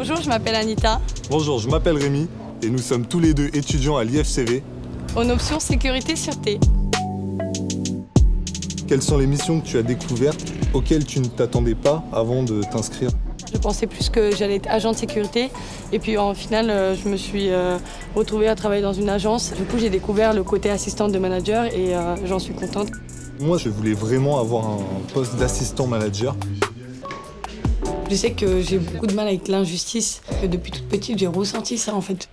Bonjour, je m'appelle Anita. Bonjour, je m'appelle Rémi et nous sommes tous les deux étudiants à l'IFCV. En option sécurité-sûreté. Quelles sont les missions que tu as découvertes auxquelles tu ne t'attendais pas avant de t'inscrire? Je pensais plus que j'allais être agent de sécurité et puis en final je me suis retrouvée à travailler dans une agence. Du coup j'ai découvert le côté assistante de manager et j'en suis contente. Moi je voulais vraiment avoir un poste d'assistant manager. Je sais que j'ai beaucoup de mal avec l'injustice. Depuis toute petite j'ai ressenti ça en fait.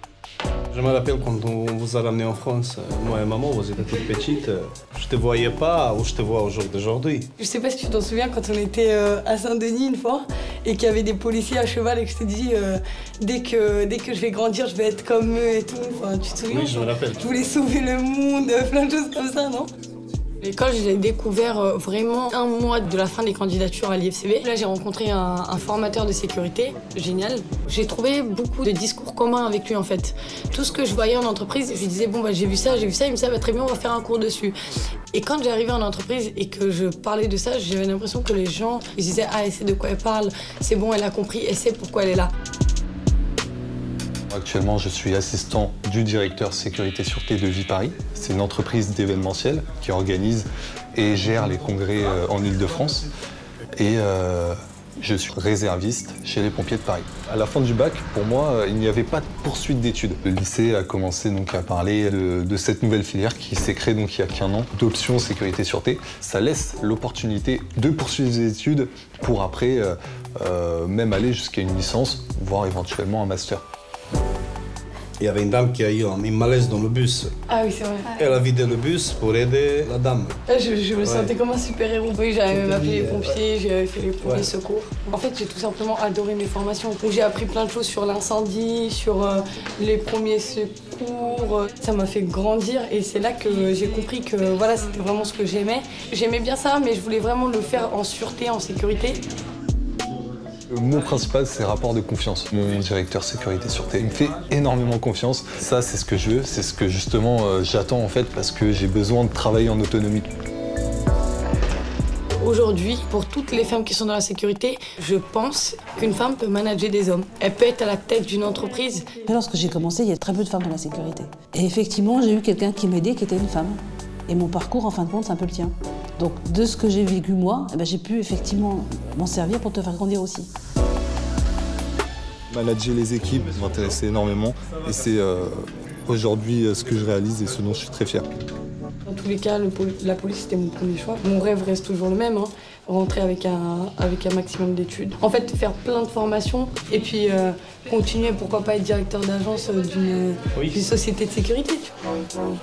Je me rappelle quand on vous a ramené en France, moi et maman, vous étiez toute petite. Je te voyais pas où je te vois au jour d'aujourd'hui. Je sais pas si tu t'en souviens quand on était à Saint-Denis une fois et qu'il y avait des policiers à cheval et que je t'ai dit dès que je vais grandir, je vais être comme eux et tout. Enfin, tu te souviens? Oui, je me rappelle. Je voulais sauver le monde, plein de choses comme ça, non? L'école, j'ai découvert vraiment un mois de la fin des candidatures à l'IFCV. Là, j'ai rencontré un formateur de sécurité, génial. J'ai trouvé beaucoup de discours communs avec lui, en fait. Tout ce que je voyais en entreprise, je lui disais, bon, bah, j'ai vu ça, il me disait, ça va très bien, on va faire un cours dessus. Et quand j'arrivais en entreprise et que je parlais de ça, j'avais l'impression que les gens, ils disaient, ah, elle sait de quoi elle parle, c'est bon, elle a compris, elle sait pourquoi elle est là. Actuellement, je suis assistant du directeur sécurité-sûreté de Viparis. C'est une entreprise d'événementiel qui organise et gère les congrès en Ile-de-France. Et je suis réserviste chez les pompiers de Paris. À la fin du bac, pour moi, il n'y avait pas de poursuite d'études. Le lycée a commencé donc à parler de cette nouvelle filière qui s'est créée donc il y a qu'un an, d'option sécurité-sûreté. Ça laisse l'opportunité de poursuivre des études pour après même aller jusqu'à une licence, voire éventuellement un master. Il y avait une dame qui a eu un malaise dans le bus. Ah oui, c'est vrai. Elle a vidé le bus pour aider la dame. Je me sentais comme un super-héros. Oui, j'avais même appelé les pompiers, j'avais fait les premiers secours. En fait, j'ai tout simplement adoré mes formations. J'ai appris plein de choses sur l'incendie, sur les premiers secours. Ça m'a fait grandir et c'est là que j'ai compris que voilà, c'était vraiment ce que j'aimais. J'aimais bien ça, mais je voulais vraiment le faire en sûreté, en sécurité. Le mot principal, c'est rapport de confiance. Mon directeur sécurité-sûreté me fait énormément confiance. Ça, c'est ce que je veux, c'est ce que justement j'attends en fait parce que j'ai besoin de travailler en autonomie. Aujourd'hui, pour toutes les femmes qui sont dans la sécurité, je pense qu'une femme peut manager des hommes. Elle peut être à la tête d'une entreprise. Lorsque j'ai commencé, il y a très peu de femmes dans la sécurité. Et effectivement, j'ai eu quelqu'un qui m'aidait, qui était une femme. Et mon parcours, en fin de compte, c'est un peu le tien. Donc, de ce que j'ai vécu moi, j'ai pu effectivement m'en servir pour te faire grandir aussi. Manager les équipes m'intéressait énormément et c'est aujourd'hui ce que je réalise et ce dont je suis très fier. Dans tous les cas, la police, c'était mon premier choix. Mon rêve reste toujours le même, hein, rentrer avec un maximum d'études. En fait, faire plein de formations et puis continuer, pourquoi pas être directeur d'agence d'une société de sécurité. Tu vois.